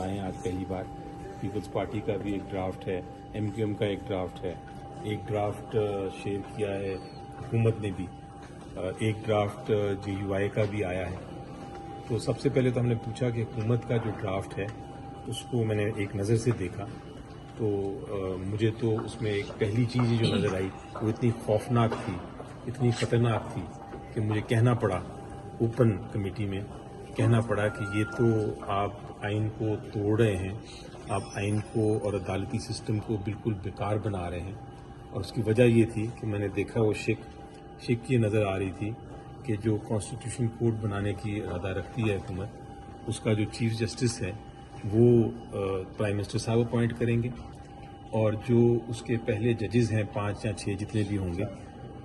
लाए हैं आज पहली बार। पीपल्स पार्टी का भी एक ड्राफ्ट है, MQM का एक ड्राफ्ट है, एक ड्राफ्ट शेयर किया है हुकूमत ने भी, एक ड्राफ्ट JUI का भी आया है। तो सबसे पहले तो हमने पूछा कि हुकूमत का जो ड्राफ्ट है उसको मैंने एक नज़र से देखा, तो मुझे तो उसमें एक पहली चीज़ जो नज़र आई वो इतनी खौफनाक थी, इतनी ख़तरनाक थी कि मुझे कहना पड़ा, ओपन कमेटी में कहना पड़ा कि ये तो आप आइन को तोड़ रहे हैं, आप आइन को और अदालती सिस्टम को बिल्कुल बेकार बना रहे हैं। और उसकी वजह ये थी कि मैंने देखा वो शिक ये नज़र आ रही थी कि जो कॉन्स्टिट्यूशन कोड बनाने की इरादा रखती है हुकूमत, उसका जो चीफ जस्टिस है वो प्राइम मिनिस्टर साहब अपॉइंट करेंगे, और जो उसके पहले जजेस हैं 5 या 6 जितने भी होंगे,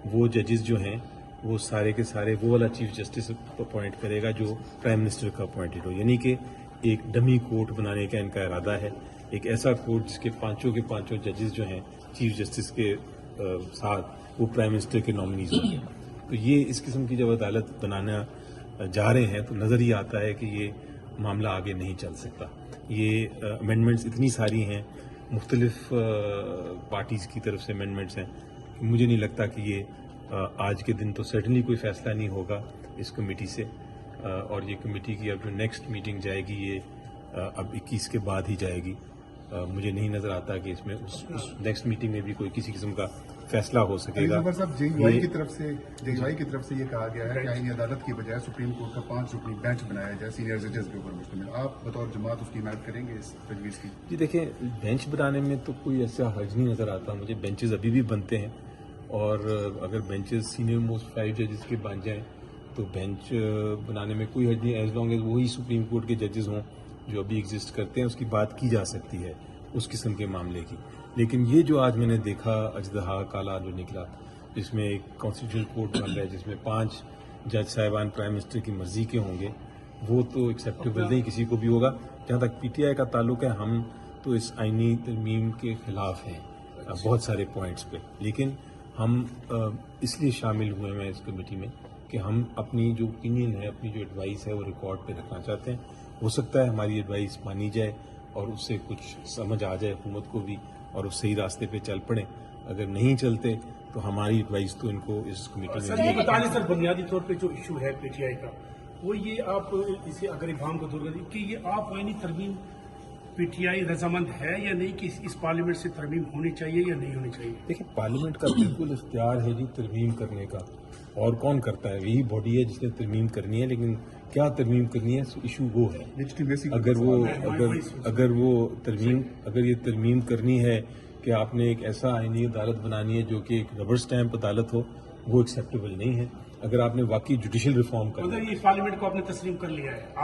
वो जजेस जो हैं वो सारे के सारे वो वाला चीफ जस्टिस अपॉइंट करेगा जो प्राइम मिनिस्टर का अपॉइंटेड हो। यानी कि एक डमी कोर्ट बनाने का इनका इरादा है, एक ऐसा कोर्ट जिसके पांचों के पांचों जजेस जो हैं चीफ जस्टिस के साथ वो प्राइम मिनिस्टर के नॉमिनीज होंगे। तो ये इस किस्म की जब अदालत बनाना जा रहे हैं तो नज़र ही आता है कि ये मामला आगे नहीं चल सकता। ये अमेंडमेंट्स इतनी सारी हैं, मुख्तलिफ पार्टीज़ की तरफ से अमेंडमेंट्स हैं, मुझे नहीं लगता कि ये आज के दिन तो सर्टनली कोई फैसला नहीं होगा इस कमेटी से, और ये कमेटी की अब जो नेक्स्ट मीटिंग जाएगी ये अब 21 के बाद ही जाएगी। मुझे नहीं नज़र आता कि इसमें उस नेक्स्ट मीटिंग में भी कोई किसी किस्म का फैसला हो सकेगा। JUI की तरफ से ये कहा गया है कि आईनी अदालत की बजाय सुप्रीम कोर्ट का 5 रुकनी बेंच बनाया जाए सीनियर जजेस के ऊपर मुश्तमिल। आप बतौर जमात उसकी हिमायत करेंगे इस तजवीज़ की? जी देखिए, बेंच बनाने में तो कोई ऐसा हर्ज नहीं नज़र आता मुझे। बेंचेस अभी भी बनते हैं, और अगर बेंचेस सीनियर मोस्ट 5 जजेस के बन जाएं तो बेंच बनाने में कोई हर्ज नहीं, एज लॉन्ग एज वही सुप्रीम कोर्ट के जजेस हों जो अभी एग्जिस्ट करते हैं, उसकी बात की जा सकती है उस किस्म के मामले की। लेकिन ये जो आज मैंने देखा अजदहा काला जो निकला, जिसमें एक कॉन्स्टिट्यूशनल कोर्ट बन रहा है जिसमें 5 जज साहिबान प्राइम मिनिस्टर की मर्जी के होंगे, वो तो एक्सेप्टेबल नहीं किसी को भी होगा। जहाँ तक PTI का ताल्लुक है, हम तो इस आइनी तरमीम के खिलाफ हैं बहुत सारे पॉइंट्स पे, लेकिन हम इसलिए शामिल हुए हैं इस कमेटी में कि हम अपनी जो ओपिनियन है, अपनी जो एडवाइस है वो रिकॉर्ड पे रखना चाहते हैं। हो सकता है हमारी एडवाइस मानी जाए और उससे कुछ समझ आ जाए हुकूमत को भी और उस सही रास्ते पे चल पड़े। अगर नहीं चलते तो हमारी एडवाइस तो इनको इस कमेटी में सर, ये बताइए सर, बुनियादी तौर पे जो इशू है PTI का, वो ये आप इसे अगर इबाम को दूर करें कि ये आप आईनी तरमीम PTI रजामंद है या नहीं, कि इस पार्लियामेंट से तरमीम होनी चाहिए या नहीं होनी चाहिए? देखिए, पार्लियामेंट का बिल्कुल इख्तियार है जी तरमीम करने का, और कौन करता है? यही बॉडी है जिसने तरमीम करनी है, लेकिन क्या तरमीम करनी है इशू वो है। अगर ये तरमीम करनी है कि आपने एक ऐसा आईनी अदालत बनानी है जो कि एक रबर स्टैंप अदालत हो, वो एक्सेप्टेबल नहीं है। अगर आपने वाकई जुडिशल रिफॉर्म करना है, इस पार्लियामेंट को आपने तस्लीम कर लिया है आप